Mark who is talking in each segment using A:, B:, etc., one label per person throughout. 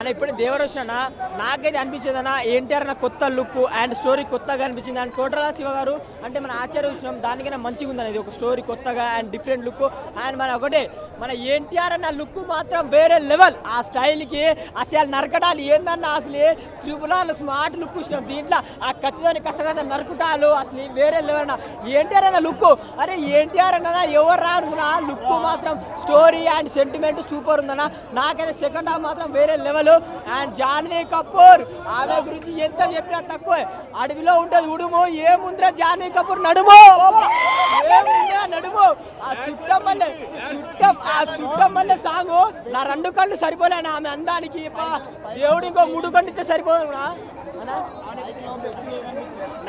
A: అన్న ఇప్పుడు దేవరొచ్చిన నాకైతే అనిపించింది అన్న ఎన్టీఆర్ అన్న కొత్త లుక్ అండ్ స్టోరీ కొత్తగా అనిపించింది. అండ్ కోటరా శివ గారు అంటే మన ఆచార్య విషయం దానికైనా మంచిగా ఉంది అనేది ఒక స్టోరీ కొత్తగా అండ్ డిఫరెంట్ లుక్. అండ్ మన ఎన్టీఆర్ అన్న లుక్ మాత్రం వేరే లెవెల్. ఆ స్టైల్కి అసలు నరకటాలు ఏందన్న అసలు త్రిపులాలు స్మార్ట్ లుక్ ఇచ్చినాం. దీంట్లో ఆ కత్తితోని కసగస నరుకుటాలు అసలు వేరే లెవెల్ అన్న. ఎన్టీఆర్ అన్న లుక్ అరే ఎన్టీఆర్ అన్న ఎవరు రా అనుకున్నా లుక్ మాత్రం స్టోరీ అండ్ సెంటిమెంట్ సూపర్ ఉందన్న. నాకైతే సెకండ్ హాఫ్ మాత్రం వేరే లెవెల్. అండ్ జాన్వీ కపూర్ ఆమె గురించి ఎంత చెప్పినా తక్కువ. అడవిలో ఉంటుంది ఉడుము ఏముందిరా జాన్వీ కపూర్ నడుము నడుము ఆ చుట్టం వల్లే సాంగ్ నా 2 కళ్ళు సరిపోలేను ఆమె అందానికి. దేవుడు ఇంకో 3 కళ్ళు ఇస్తే సరిపోదు కూడా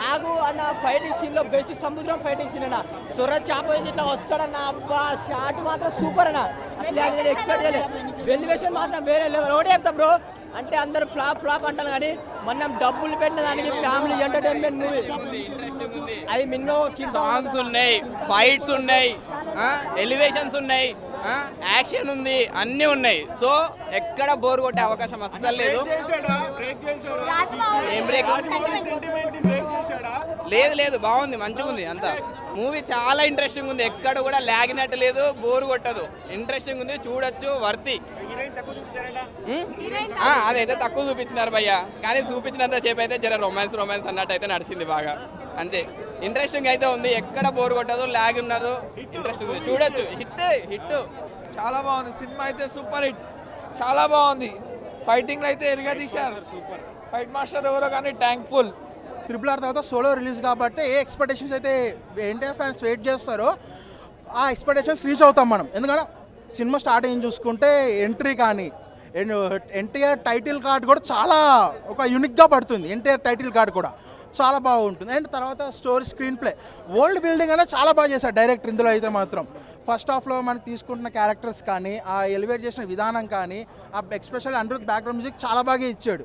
A: నాకు అన్న. ఫైటింగ్ సీన్ లో బెస్ట్ సముద్రం ఫైటింగ్ సీన్ అన్న. సొర చేప ఇట్లా వస్తాడన్న అబ్బా షాట్ మాత్రం సూపర్ అన్న. అసలు ఎక్స్పెక్ట్ చేయలేదు. వెల్యువేషన్ మాత్రం వేరే లెవెల్. ఒకటే చెప్తా బ్రో అంటే అందరూ ఫ్లాప్ అంటారు కానీ మనం డబ్బులు పెట్టిన దానికి ఫ్యామిలీ ఎంటర్టైన్మెంట్ మూవీ. అది మినిమం
B: సాంగ్స్ ఉన్నాయి, ఫైట్స్ ఉన్నాయి, ఎలివేషన్స్ ఉన్నాయి, యాక్షన్ ఉంది, అన్నీ ఉన్నాయి. సో ఎక్కడ బోర్ కొట్టే అవకాశం అస్సలు లేదు. ఏం బ్రేక్ లేదు బాగుంది, మంచిగా ఉంది అంతా. మూవీ చాలా ఇంట్రెస్టింగ్ ఉంది, ఎక్కడ కూడా లాగినట్టు లేదు, బోర్ కొట్టదు, ఇంట్రెస్టింగ్ ఉంది, చూడొచ్చు, వర్తి. అదైతే తక్కువ చూపించినారు భయ్య, కానీ చూపించినంత సేపు అయితే జర రొమాన్స్ అన్నట్టు అయితే నడిచింది బాగా, అంతే. ఇంట్రెస్టింగ్ అయితే ఉంది, ఎక్కడ బోర్ కొట్టదు, లాగ్ ఉన్నదు, ఇంట్రెస్టింగ్ ఉంది, చూడొచ్చు. హిట్
C: చాలా బాగుంది సినిమా అయితే, సూపర్ హిట్, చాలా బాగుంది. ఫైటింగ్ అయితే ఎరిగా తీశారు, ఫైట్ మాస్టర్ ఎవరో కానీ థ్యాంక్ఫుల్.
D: RRR తర్వాత సోలో రిలీజ్ కాబట్టి ఏ ఎక్స్పెక్టేషన్స్ అయితే ఎన్టీఆర్ ఫ్యాన్స్ వెయిట్ చేస్తారో ఆ ఎక్స్పెక్టేషన్స్ రీచ్ అవుతాం మనం. ఎందుకంటే సినిమా స్టార్టింగ్ చూసుకుంటే ఎంట్రీ కానీ ఎన్టీఆర్ టైటిల్ కార్డ్ కూడా చాలా ఒక యూనిక్గా పడుతుంది. ఎన్టీఆర్ టైటిల్ కార్డ్ కూడా చాలా బాగుంటుంది. అండ్ తర్వాత story, screen play, world building అనేది చాలా బాగా చేశారు డైరెక్టర్ ఇందులో అయితే మాత్రం. ఫస్ట్ హాఫ్లో మనకి తీసుకుంటున్న క్యారెక్టర్స్ కానీ ఆ ఎలివేట్ చేసిన విధానం కానీ ఆ ఎక్స్పెషల్ అనిరుద్ బ్యాక్గ్రౌండ్ మ్యూజిక్ చాలా బాగా ఇచ్చాడు.